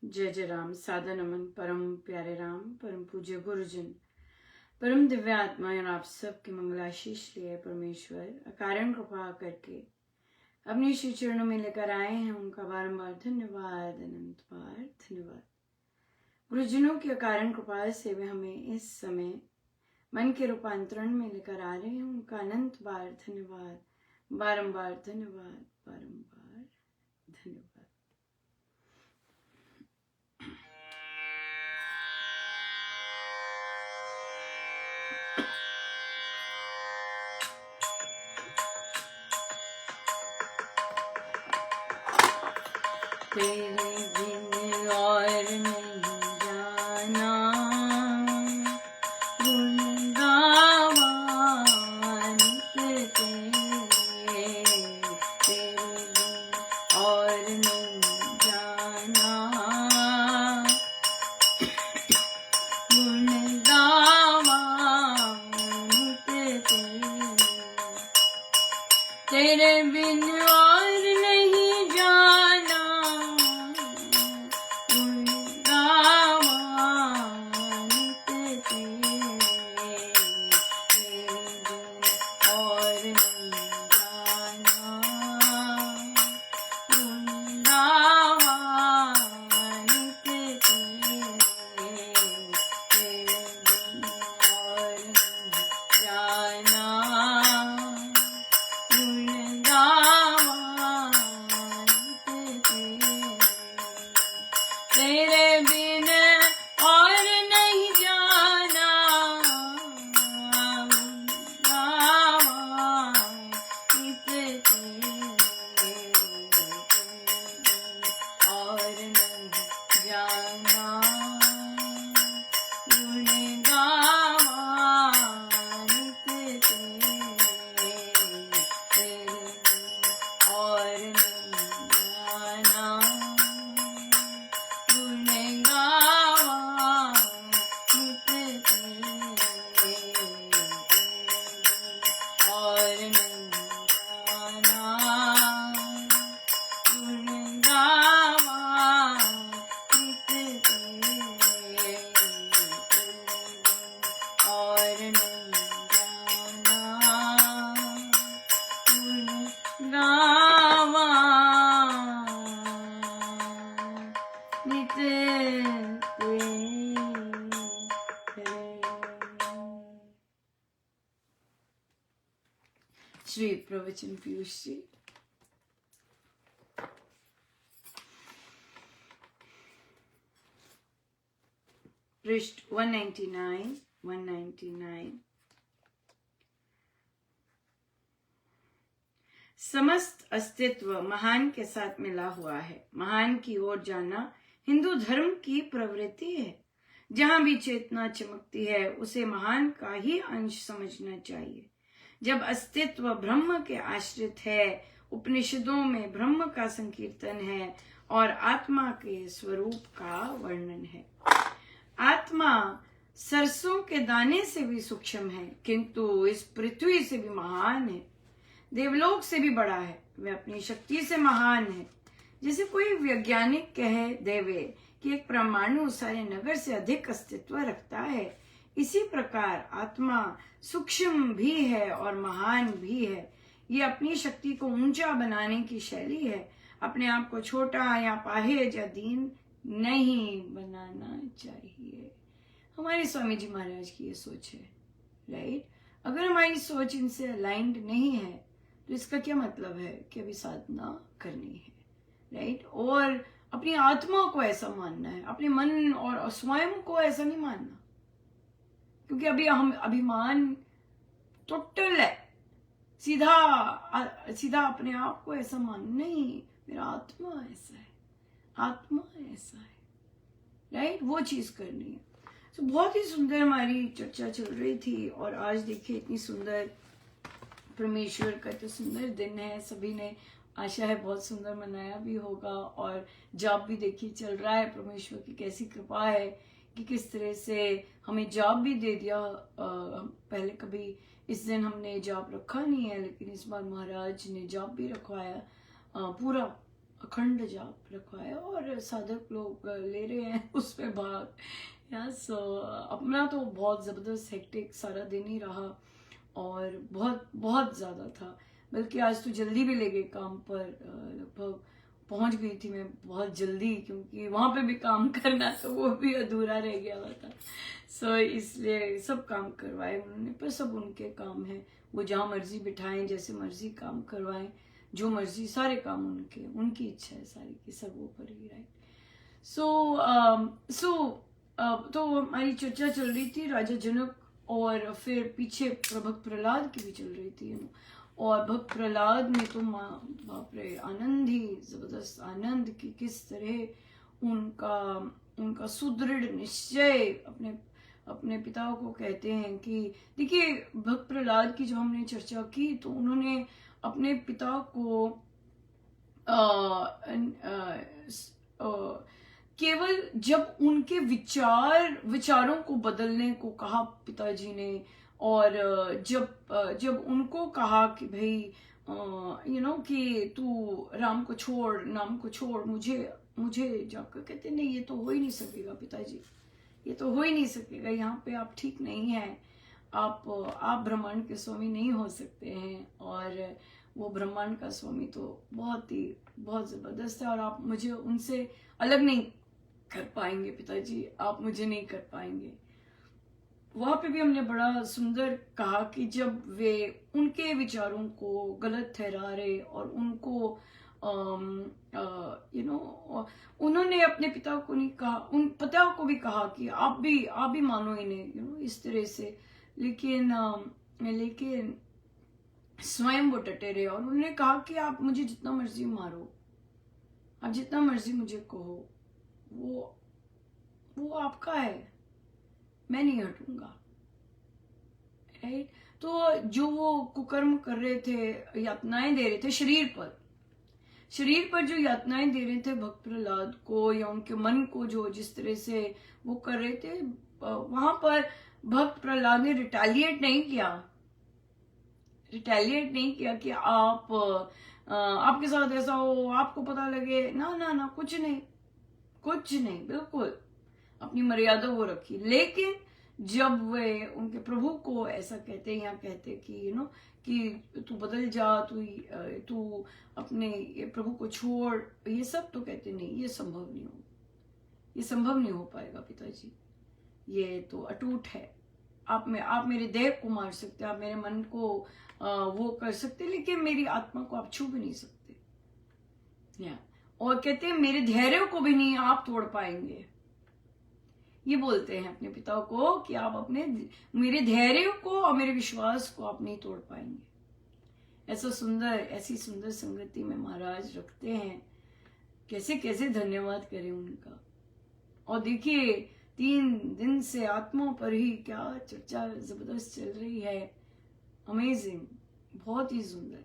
जय जय राम। सादा नमन परम प्यारे राम, परम पूज्य गुरुजन, परम दिव्य आत्मा और आप सबके मंगलाशीष लिए परमेश्वर अकारण कृपा करके अपने श्री चरणों में लेकर आए हैं। उनका बारंबार धन्यवाद, अनंत बार धन्यवाद। गुरुजनों की अकारण कृपा से वे हमें इस समय मन के रूपांतरण में लेकर आ रहे हैं। उनका अनंत बार धन्यवाद, बारंबार धन्यवाद, बारंबार धन्यवाद। तेरे बिन और नहीं जाना, गुण गावान तेरे। तेरे बिन और नहीं जाना, गुण गावान तेरे। तेरे बिन और नहीं जाना, गुण गावान तेरे। तेरे बिन और नहीं जाना, गुण गावान तेरे। तेरे बिन और नहीं जाना, तेरे बिन और नहीं जाना, और नहीं जाना, गुण गावान तेरे। तेरे बिन और नहीं जाना, गुण गावान तेरे। और नहीं जाना, गुण गावान तेरे। और नहीं जाना, गुण गावान तेरे। श्री प्रवचन पीयूष जी। पृष्ठ 199। समस्त अस्तित्व महान के साथ मिला हुआ है। महान की ओर जाना हिंदू धर्म की प्रवृत्ति है। जहां भी चेतना चमकती है उसे महान का ही अंश समझना चाहिए। जब अस्तित्व ब्रह्म के आश्रित है, उपनिषदों में ब्रह्म का संकीर्तन है और आत्मा के स्वरूप का वर्णन है। आत्मा सरसों के दाने से भी सूक्ष्म है, किंतु इस पृथ्वी से भी महान है, देवलोक से भी बड़ा है। वह अपनी शक्ति से महान है। जैसे कोई वैज्ञानिक कह देवे कि एक परमाणु सारे नगर से अधिक अस्तित्व रखता है, इसी प्रकार आत्मा सूक्ष्म भी है और महान भी है। ये अपनी शक्ति को ऊंचा बनाने की शैली है। अपने आप को छोटा या पाहिज या दीन नहीं बनाना चाहिए। हमारे स्वामी जी महाराज की ये सोच है, राइट। अगर हमारी सोच इनसे अलाइंड नहीं है तो इसका क्या मतलब है कि अभी साधना करनी है, राइट। और अपनी आत्मा को ऐसा मानना है, अपने मन और स्वयं को ऐसा नहीं मानना, क्योंकि अभी हम अभिमान टोटल है। सीधा अपने आप को ऐसा मान, नहीं मेरा आत्मा ऐसा है, आत्मा ऐसा है, राइट। वो चीज करनी है। तो बहुत ही सुंदर हमारी चर्चा चल रही थी और आज देखिए इतनी सुंदर परमेश्वर का तो सुंदर दिन है। सभी ने आशा है बहुत सुंदर मनाया भी होगा और जाप भी देखिए चल रहा है। परमेश्वर की कैसी कृपा है कि किस तरह से हमें जाप भी दे दिया। पहले कभी इस दिन हमने जाप रखा नहीं है, लेकिन इस बार महाराज ने जाप भी रखवाया। पूरा अखंड जाप रखवाया और साधक लोग ले रहे हैं उसमें भाग। यस, अपना तो बहुत ज़बरदस्त हेक्टिक सारा दिन ही रहा और बहुत बहुत ज़्यादा था। बल्कि आज तो जल्दी भी ले गए काम पर, लगभग पहुंच गई थी मैं बहुत जल्दी, क्योंकि वहां पे भी काम करना तो वो भी अधूरा रह गया हुआ था। सो इसलिए सब काम करवाए उन्होंने, पर सब उनके काम है, वो जहाँ मर्जी बिठाएं, जैसे मर्जी काम करवाएं, जो मर्जी, सारे काम उनके, उनकी इच्छा है सारी की सब वो पर ही, राइट। सो तो हमारी चर्चा चल रही थी राजा जनक, और फिर पीछे भक्त प्रहलाद की भी चल रही थी, और भक्त प्रहलाद में तो बाप रे आनंद ही जबरदस्त आनंद की, किस तरह उनका सुदृढ़ निश्चय अपने अपने पिता को कहते हैं कि देखिए, भक्त प्रहलाद की जो हमने चर्चा की तो उन्होंने अपने पिता को केवल जब उनके विचारों को बदलने को कहा पिताजी ने, और जब उनको कहा कि भाई कि तू राम को छोड़, नाम को छोड़, मुझे जाकर कहते नहीं, ये तो हो ही नहीं सकेगा पिताजी, ये तो हो ही नहीं सकेगा, यहाँ पे आप ठीक नहीं है, आप ब्रह्मांड के स्वामी नहीं हो सकते हैं, और वो ब्रह्मांड का स्वामी तो बहुत जबरदस्त है, और आप मुझे उनसे अलग नहीं कर पाएंगे पिताजी, आप मुझे नहीं कर पाएंगे। वहां पे भी हमने बड़ा सुंदर कहा कि जब वे उनके विचारों को गलत ठहरा रहे और उनको उन्होंने अपने पिता को नहीं कहा, उन पिता को भी कहा कि आप भी मानो इन्हें, इस तरह से, लेकिन स्वयं वो डटे रहे, और उन्होंने कहा कि आप मुझे जितना मर्जी मारो, आप जितना मर्जी मुझे कहो, वो आपका है, मैं नहीं हटूंगा, राइट। तो जो वो कुकर्म कर रहे थे, यातनाएं दे रहे थे शरीर पर जो यातनाएं दे रहे थे भक्त प्रहलाद को, या उनके मन को जो जिस तरह से वो कर रहे थे, वहां पर भक्त प्रहलाद ने रिटेलिएट नहीं किया कि आपके साथ ऐसा हो, आपको पता लगे, ना, कुछ नहीं, बिल्कुल अपनी मर्यादा वो रखी। लेकिन जब वे उनके प्रभु को ऐसा कहते या कहते कि कि तू बदल जा, तू अपने प्रभु को छोड़, ये सब, तो कहते नहीं, ये संभव नहीं हो पाएगा पिताजी, ये तो अटूट है, आप मेरे देह को मार सकते, आप मेरे मन को वो कर सकते, लेकिन मेरी आत्मा को आप छू भी नहीं सकते, या और कहते हैं मेरे धैर्य को भी नहीं आप तोड़ पाएंगे, ये बोलते हैं अपने पिता को कि आप मेरे धैर्य को और मेरे विश्वास को आप नहीं तोड़ पाएंगे। ऐसी सुंदर संगति में महाराज रखते हैं, कैसे कैसे धन्यवाद करें उनका। और देखिए 3 दिन से आत्मा पर ही क्या चर्चा जबरदस्त चल रही है, अमेजिंग, बहुत ही सुंदर,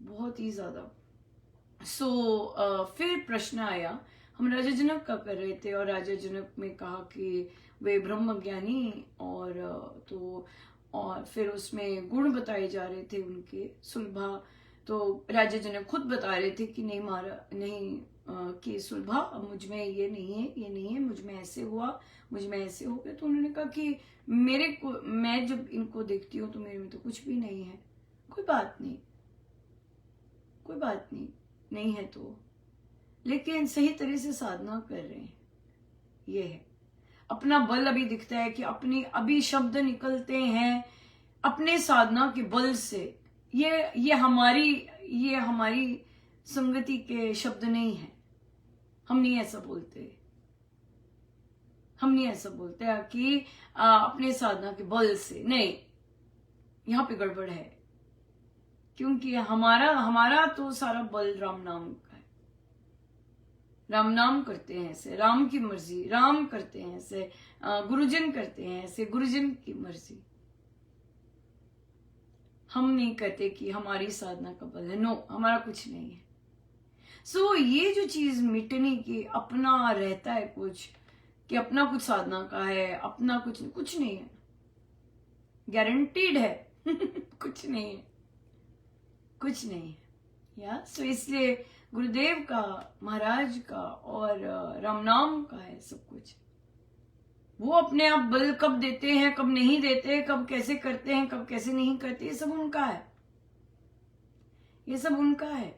बहुत ही ज्यादा। फिर प्रश्न आया, हम राजा जनक का कर रहे थे, और राजा जनक में कहा कि वे ब्रह्म ज्ञानी, और फिर उसमें गुण बताए जा रहे थे उनके सुलभा। तो राजा जनक खुद बता रहे थे कि नहीं कि सुलभा, अब मुझ में ये नहीं है, मुझ में ऐसे हुआ, मुझ में ऐसे हो गया। तो उन्होंने कहा कि मैं जब इनको देखती हूँ तो मेरे में तो कुछ भी नहीं है। कोई बात नहीं है तो, लेकिन सही तरह से साधना कर रहे हैं, ये है अपना बल। अभी दिखता है कि अभी शब्द निकलते हैं अपने साधना के बल से। ये हमारी संगति के शब्द नहीं है, हम नहीं ऐसा बोलते कि अपने साधना के बल से, नहीं, यहाँ पे गड़बड़ है, क्योंकि हमारा तो सारा बल राम नाम का है। राम नाम करते हैं ऐसे, राम की मर्जी, राम करते हैं ऐसे, गुरुजन करते हैं ऐसे, गुरुजन की मर्जी। हम नहीं कहते कि हमारी साधना का बल है, नो, हमारा कुछ नहीं है। ये जो चीज मिटने की, अपना रहता है कुछ, कि अपना कुछ साधना का है, अपना कुछ नहीं है, गारंटीड है कुछ नहीं है या। इसलिए गुरुदेव का, महाराज का और राम नाम का है सब कुछ। वो अपने आप बल कब देते हैं, कब नहीं देते, कब कैसे करते हैं, कब कैसे नहीं करते, ये सब उनका है, ये सब उनका है,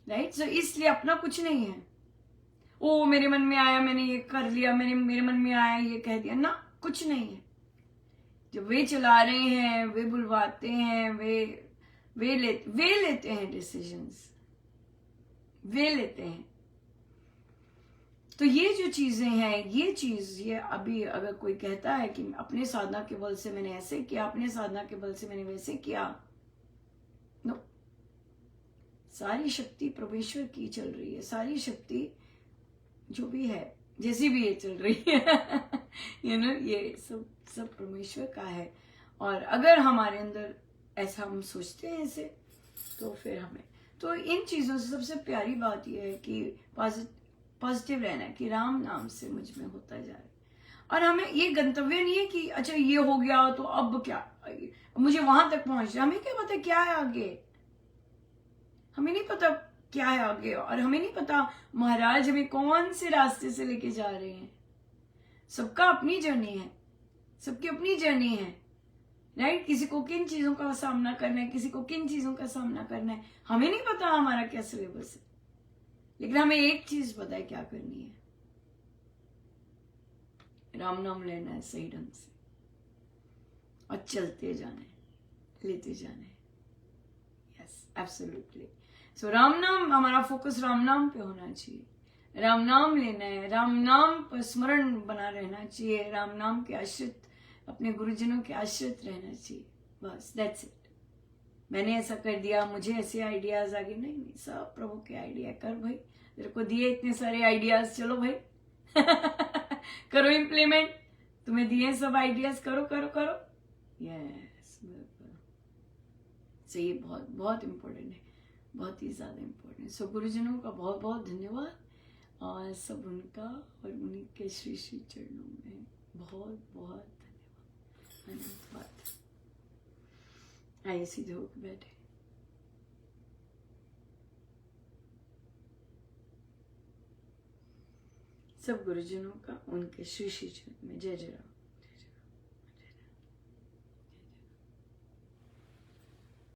राइट। सो इसलिए अपना कुछ नहीं है। ओ मेरे मन में आया, मैंने ये कर लिया, मेरे मन में आया ये कह दिया, ना, कुछ नहीं है। जो वे चला रहे हैं, वे बुलवाते हैं, वे लेते हैं डिसीजंस, वे लेते हैं। तो ये जो चीजें हैं, ये अभी अगर कोई कहता है कि अपने साधना के बल से मैंने ऐसे किया, अपने साधना के बल से मैंने वैसे किया, नो, सारी शक्ति परमेश्वर की चल रही है, सारी शक्ति जो भी है, जैसी भी ये चल रही है ये सब परमेश्वर का है। और अगर हमारे अंदर ऐसा हम सोचते हैं ऐसे, तो फिर हमें तो इन चीजों से सबसे प्यारी बात यह है कि पॉजिटिव रहना है कि राम नाम से मुझ में होता जाए। और हमें ये गंतव्य नहीं है कि अच्छा ये हो गया तो अब क्या, मुझे वहां तक पहुंचना, हमें क्या पता क्या है आगे, हमें नहीं पता क्या है आगे, और हमें नहीं पता महाराज हमें कौन से रास्ते से लेके जा रहे हैं। सबका अपनी जर्नी है, सबकी अपनी जर्नी है, राइट। किसी को किन चीजों का सामना करना है, किसी को किन चीजों का सामना करना है, हमें नहीं पता हमारा क्या सिलेबस है, लेकिन हमें एक चीज पता है क्या करनी है, राम नाम लेना है सही ढंग से और चलते जाना है, लेते जाना है। Yes, absolutely. सो राम नाम, हमारा फोकस राम नाम पे होना चाहिए, राम नाम लेना है, राम नाम पर स्मरण बना रहना चाहिए, राम नाम के आश्रित, अपने गुरुजनों के आश्रित रहना चाहिए, बस दैट्स इट। मैंने ऐसा कर दिया, मुझे ऐसे आइडियाज आ गए, नहीं, सब प्रभु के आइडिया। कर भाई, तेरे को दिए इतने सारे आइडियाज, चलो भाई करो इम्प्लीमेंट, तुम्हें दिए सब आइडियाज, करो करो करो। यस, बिल्कुल सही, बहुत बहुत इम्पोर्टेंट है, बहुत ही ज्यादा इम्पोर्टेंट। सो गुरुजनों का बहुत बहुत धन्यवाद, और सब उनका और उन्हीं के श्री श्री चरणों में बहुत बहुत धन्यवाद। आइए सीधे होकर बैठे। सब गुरुजनों का उनके श्री श्री चरण में जय जय राम।